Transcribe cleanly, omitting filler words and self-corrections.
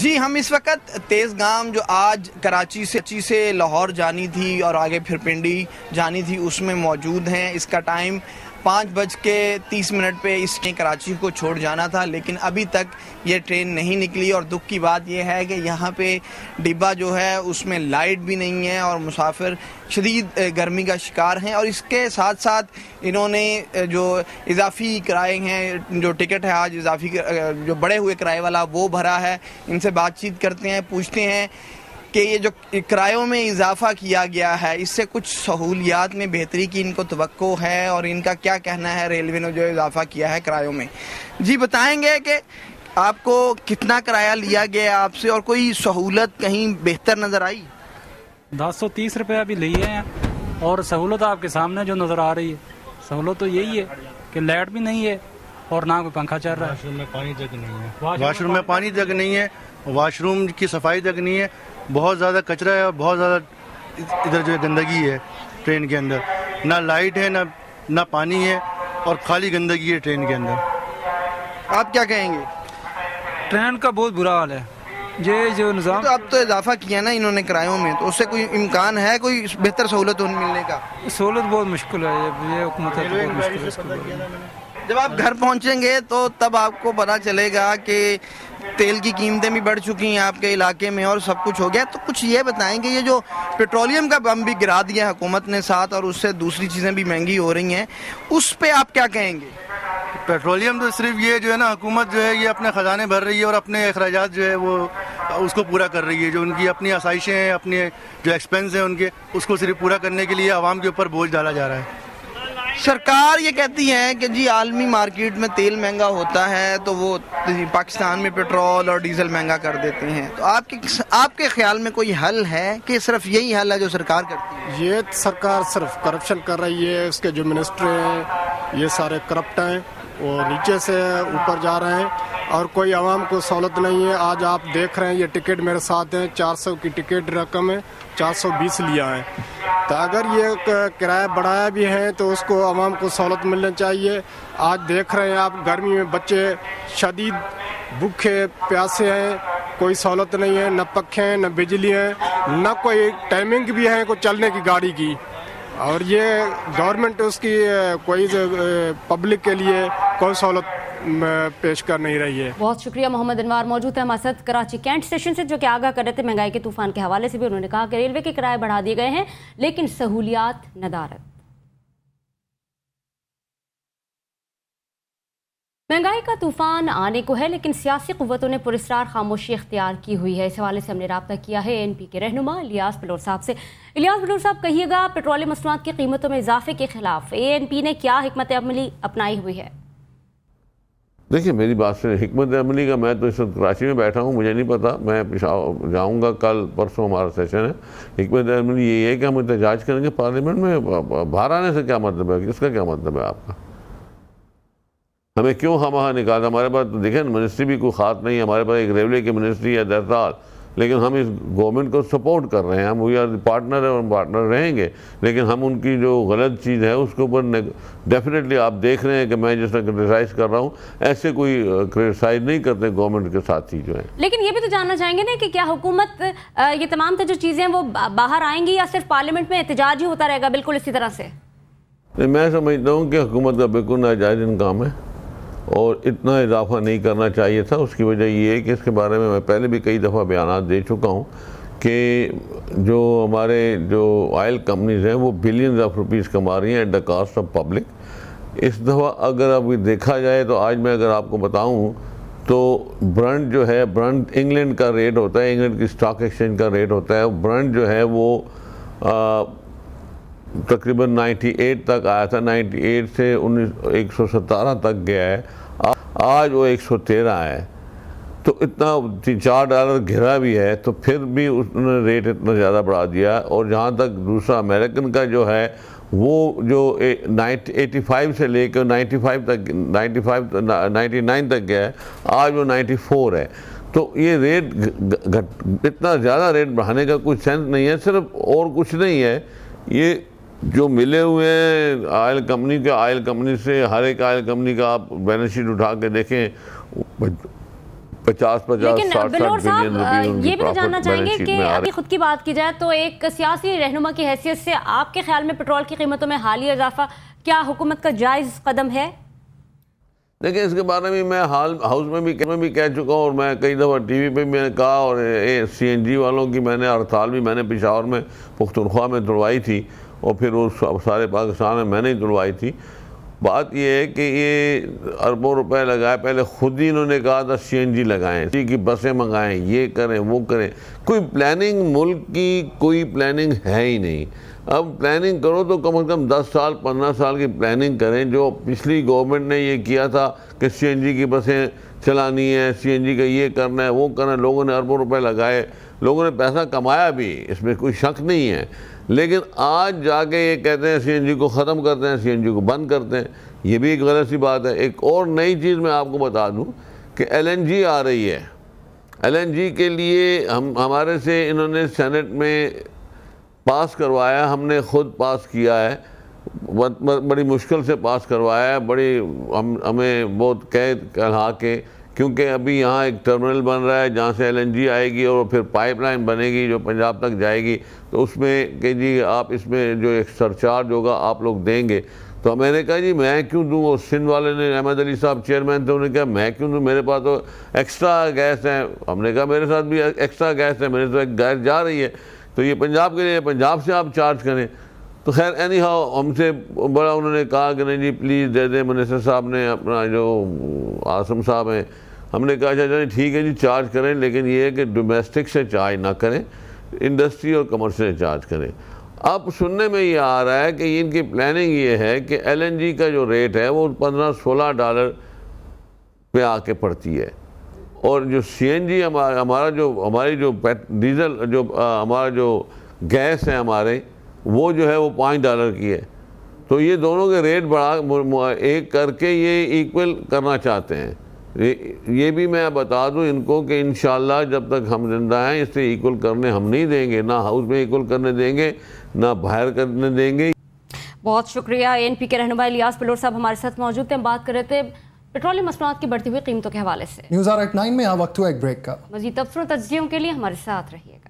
جی ہم اس وقت تیز گام جو آج کراچی سے لاہور جانی تھی اور آگے پھر پنڈی جانی تھی اس میں موجود ہیں. اس کا ٹائم 5:30 پہ اس نے کراچی کو چھوڑ جانا تھا, لیکن ابھی تک یہ ٹرین نہیں نکلی. اور دکھ کی بات یہ ہے کہ یہاں پہ ڈبہ جو ہے اس میں لائٹ بھی نہیں ہے اور مسافر شدید گرمی کا شکار ہیں. اور اس کے ساتھ ساتھ انہوں نے جو اضافی کرائے ہیں, جو ٹکٹ ہے آج اضافی جو بڑے ہوئے کرائے والا وہ بھرا ہے. ان سے بات چیت کرتے ہیں, پوچھتے ہیں کہ یہ جو کرایوں میں اضافہ کیا گیا ہے اس سے کچھ سہولیات میں بہتری کی ان کو توقع ہے اور ان کا کیا کہنا ہے ریلوے نے جو اضافہ کیا ہے کرایوں میں. جی بتائیں گے کہ آپ کو کتنا کرایہ لیا گیا آپ سے اور کوئی سہولت کہیں بہتر نظر آئی؟ 1030 روپے ابھی لیے ہیں اور سہولت آپ کے سامنے جو نظر آ رہی ہے. سہولت تو یہی ہے کہ لائٹ بھی نہیں ہے اور نہ کوئی پنکھا چل رہا ہے. واش روم میں پانی تک نہیں ہے, واش روم کی صفائی تک نہیں ہے. بہت زیادہ کچرا ہے اور بہت زیادہ ادھر جو گندگی ہے ٹرین کے اندر. نہ لائٹ ہے نہ پانی ہے اور خالی گندگی ہے ٹرین کے اندر. آپ کیا کہیں گے؟ ٹرین کا بہت برا حال ہے. یہ جو نظام تو اب تو اضافہ کیا نا انہوں نے کرایوں میں, تو اس سے کوئی امکان ہے کوئی بہتر سہولت ملنے کا؟ سہولت بہت مشکل ہے, یہ حکومت بہت مشکل ہے. جب آپ گھر پہنچیں گے تو تب آپ کو پتا چلے گا کہ تیل کی قیمتیں بھی بڑھ چکی ہیں آپ کے علاقے میں اور سب کچھ ہو گیا. تو کچھ یہ بتائیں کہ یہ جو پیٹرولیم کا بم بھی گرا دیا حکومت نے ساتھ اور اس سے دوسری چیزیں بھی مہنگی ہو رہی ہیں, اس پہ آپ کیا کہیں گے؟ پیٹرولیم تو صرف یہ جو ہے نا حکومت جو ہے یہ اپنے خزانے بھر رہی ہے اور اپنے اخراجات جو ہے وہ اس کو پورا کر رہی ہے. جو ان کی اپنی آسائشیں ہیں, اپنے جو ایکسپینس ہیں ان کے, اس کو صرف پورا کرنے کے لیے عوام کے اوپر بوجھ ڈالا جا رہا ہے. سرکار یہ کہتی ہے کہ جی عالمی مارکیٹ میں تیل مہنگا ہوتا ہے تو وہ پاکستان میں پیٹرول اور ڈیزل مہنگا کر دیتے ہیں. تو آپ کے خیال میں کوئی حل ہے کہ صرف یہی حل ہے جو سرکار کرتی ہے؟ یہ سرکار صرف کرپشن کر رہی ہے. اس کے جو منسٹر ہیں یہ سارے کرپٹ ہیں اور نیچے سے اوپر جا رہے ہیں اور کوئی عوام کو سہولت نہیں ہے. آج آپ دیکھ رہے ہیں یہ ٹکٹ میرے ساتھ ہیں, 400 کی ٹکٹ رقم ہے, 420 لیا ہے. تو اگر یہ کرایہ بڑھایا بھی ہے تو اس کو عوام کو سہولت ملنا چاہیے. آج دیکھ رہے ہیں آپ گرمی میں بچے شدید بھوکے پیاسے ہیں, کوئی سہولت نہیں ہے, نہ پنکھے ہیں نہ بجلی ہے نہ کوئی ٹائمنگ بھی ہے کوئی چلنے کی گاڑی کی. اور یہ گورنمنٹ اس کی کوئی پبلک کے لیے کوئی سہولت پیش کر نہیں رہی ہے. بہت شکریہ. محمد انوار موجود ہے ہمارے ساتھ کراچی کینٹ اسٹیشن سے, جو کہ آگاہ کر رہے تھے مہنگائی کے طوفان کے حوالے سے بھی. انہوں نے کہا کہ ریلوے کے کرائے بڑھا دیے گئے ہیں لیکن سہولیات ندارت. مہنگائی کا طوفان آنے کو ہے لیکن سیاسی قوتوں نے پراسرار خاموشی اختیار کی ہوئی ہے. اس حوالے سے ہم نے رابطہ کیا ہے ANP کے رہنما الیاس بلور صاحب سے. الیاس بلور صاحب, کہیے گا پیٹرولیم مصنوعات کی قیمتوں میں اضافے کے خلاف ANP نے کیا حکمت عملی اپنائی ہوئی ہے؟ دیکھیے میری بات سے حکمت عملی کا, میں تو اس وقت کراچی میں بیٹھا ہوں, مجھے نہیں پتا, میں پشاور جاؤں گا کل پرسوں ہمارا سیشن ہے. حکمت عملی یہی ہے کہ ہم احتجاج کریں گے پارلیمنٹ میں. باہر آنے سے کیا مطلب ہے, اس کا کیا مطلب ہے آپ کا؟ ہمیں کیوں ہم وہاں نکالتے؟ ہمارے پاس تو دیکھیں منسٹری بھی کوئی خاص نہیں ہے, ہمارے پاس ایک ریلوے کی منسٹری ہے 10 سال, لیکن ہم اس گورنمنٹ کو سپورٹ کر رہے ہیں. ہم وی آر پارٹنر ہیں اور پارٹنر رہیں گے, لیکن ہم ان کی جو غلط چیز ہے اس کے اوپر ڈیفینیٹلی آپ دیکھ رہے ہیں کہ میں جس طرح کرٹیسائز کر رہا ہوں ایسے کوئی کرٹیسائز نہیں کرتے گورنمنٹ کے ساتھی جو ہیں. لیکن یہ بھی تو جاننا چاہیں گے نا کہ کیا حکومت یہ تمام جو چیزیں وہ باہر آئیں گی یا صرف پارلیمنٹ میں احتجاج ہی ہوتا رہے گا بالکل اسی طرح سے؟ میں سمجھتا ہوں کہ حکومت کا بالکل ناجائز انکام ہے اور اتنا اضافہ نہیں کرنا چاہیے تھا. اس کی وجہ یہ ہے کہ اس کے بارے میں پہلے بھی کئی دفعہ بیانات دے چکا ہوں کہ جو ہمارے جو آئل کمپنیز ہیں وہ بلینز آف روپیز کما رہی ہیں at the cost of public. اس دفعہ اگر اب دیکھا جائے تو آج میں اگر آپ کو بتاؤں تو برنٹ جو ہے, برنٹ انگلینڈ کا ریٹ ہوتا ہے, انگلینڈ کی اسٹاک ایکسچینج کا ریٹ ہوتا ہے. برنٹ جو ہے وہ تقریباً 98 تک آیا تھا, 98 سے 117 تک گیا ہے, آج وہ 113 ہے. تو اتنا $4 گھرا بھی ہے تو پھر بھی اس نے ریٹ اتنا زیادہ بڑھا دیا. اور جہاں تک دوسرا امریکن کا جو ہے وہ جو 85 سے لے کے 95 تک 99 تک گیا ہے, آج وہ 94 ہے. تو یہ ریٹ اتنا زیادہ ریٹ بڑھانے کا کوئی سینس نہیں ہے, صرف اور کچھ نہیں ہے. یہ جو ملے ہوئے ہیں آئل کمپنی سے, ہر ایک آئل کمپنی کا آپ بیلنس شیٹ اٹھا کے دیکھیں, 50-50 لیکن 60 بلور بلین روپیز صاحب یہ بھی جاننا چاہیں گے کہ میں آپ کی خود کی بات کی جائے تو ایک سیاسی رہنما کی حیثیت سے آپ کے خیال میں پیٹرول کی قیمتوں میں حالیہ اضافہ کیا حکومت کا جائز قدم ہے؟ دیکھیں اس کے بارے میں ہاؤس میں بھی کہہ چکا ہوں، اور میں کئی دفعہ ٹی وی پہ بھی میں نے کہا، اور سی این جی والوں کی میں نے ہڑتال بھی میں نے پشاور میں پختونخوا میں تڑوائی تھی، اور پھر اس سارے پاکستان میں نے ہی تڑوائی تھی۔ بات یہ ہے کہ یہ اربوں روپے لگائے، پہلے خود ہی انہوں نے کہا تھا سی این جی لگائیں، کی بسیں منگائیں، یہ کریں وہ کریں، کوئی پلاننگ ملک کی کوئی پلاننگ ہے ہی نہیں۔ اب پلاننگ کرو تو کم از کم 10 سال 15 سال کی پلاننگ کریں، جو پچھلی گورنمنٹ نے یہ کیا تھا کہ سی این جی کی بسیں چلانی ہے، سی این جی کا یہ کرنا ہے وہ کرنا ہے، لوگوں نے اربوں روپے لگائے، لوگوں نے پیسہ کمایا بھی، اس میں کوئی شک نہیں ہے، لیکن آج جا کے یہ کہتے ہیں سی این جی کو ختم کرتے ہیں، سی این جی کو بند کرتے ہیں، یہ بھی ایک غلط سی بات ہے۔ ایک اور نئی چیز میں آپ کو بتا دوں کہ ایل این جی آ رہی ہے، ایل این جی کے لیے ہمارے سے انہوں نے سینٹ میں پاس کروایا، ہم نے خود پاس کیا ہے، بڑی مشکل سے پاس کروایا ہے، ہمیں بہت کہا کے، کیونکہ ابھی یہاں ایک ٹرمنل بن رہا ہے جہاں سے ایل این جی آئے گی، اور پھر پائپ لائن بنے گی جو پنجاب تک جائے گی، تو اس میں کہ جی آپ اس میں جو ایک سرچارج ہوگا آپ لوگ دیں گے۔ تو میں نے کہا جی میں کیوں دوں، وہ سندھ والے نے، احمد علی صاحب چیئرمین تھے، انہوں نے کہا میں کیوں دوں، میرے پاس تو ایکسٹرا گیس ہے۔ ہم نے کہا میرے ساتھ بھی ایکسٹرا گیس ہے، میرے تو ایک گیس جا رہی ہے، تو یہ پنجاب کے لیے پنجاب سے آپ چارج کریں۔ تو خیر اینی ہاؤ ہم سے بڑا انہوں نے کہا کہ نہیں جی پلیز دے دیں، منسٹر صاحب نے، اپنا جو عاصم صاحب ہیں، ہم نے کہا اچھا ٹھیک ہے جی چارج کریں، لیکن یہ ہے کہ ڈومیسٹک سے چارج نہ کریں، انڈسٹری اور کمرشل چارج کریں۔ اب سننے میں یہ آ رہا ہے کہ ان کی پلاننگ یہ ہے کہ ایل این جی کا جو ریٹ ہے وہ $15-16 پہ آ کے پڑتی ہے، اور جو سی این جی ہماری جو ڈیزل جو ہمارا جو گیس ہے ہمارے، وہ جو ہے وہ $5 کی ہے۔ تو یہ دونوں کے ریٹ بڑھا ایک کر کے یہ ایکول کرنا چاہتے ہیں۔ یہ بھی میں بتا دوں ان کو کہ انشاءاللہ جب تک ہم زندہ ہیں اس سے ایکول کرنے ہم نہیں دیں گے، نہ ہاؤس میں ایکول کرنے دیں گے، نہ باہر کرنے دیں گے۔ بہت شکریہ اے این پی کے رہنما الیاس بلور صاحب ہمارے ساتھ موجود تھے، ہم بات کر رہے تھے پیٹرولیم مصنوعات کی بڑھتی ہوئی قیمتوں کے حوالے سے۔ نیوز آر ایٹ 9 میں وقت ہوا ایک بریک کا، مزید تبصروں و تجزیوں کے لیے ہمارے ساتھ رہیے گا۔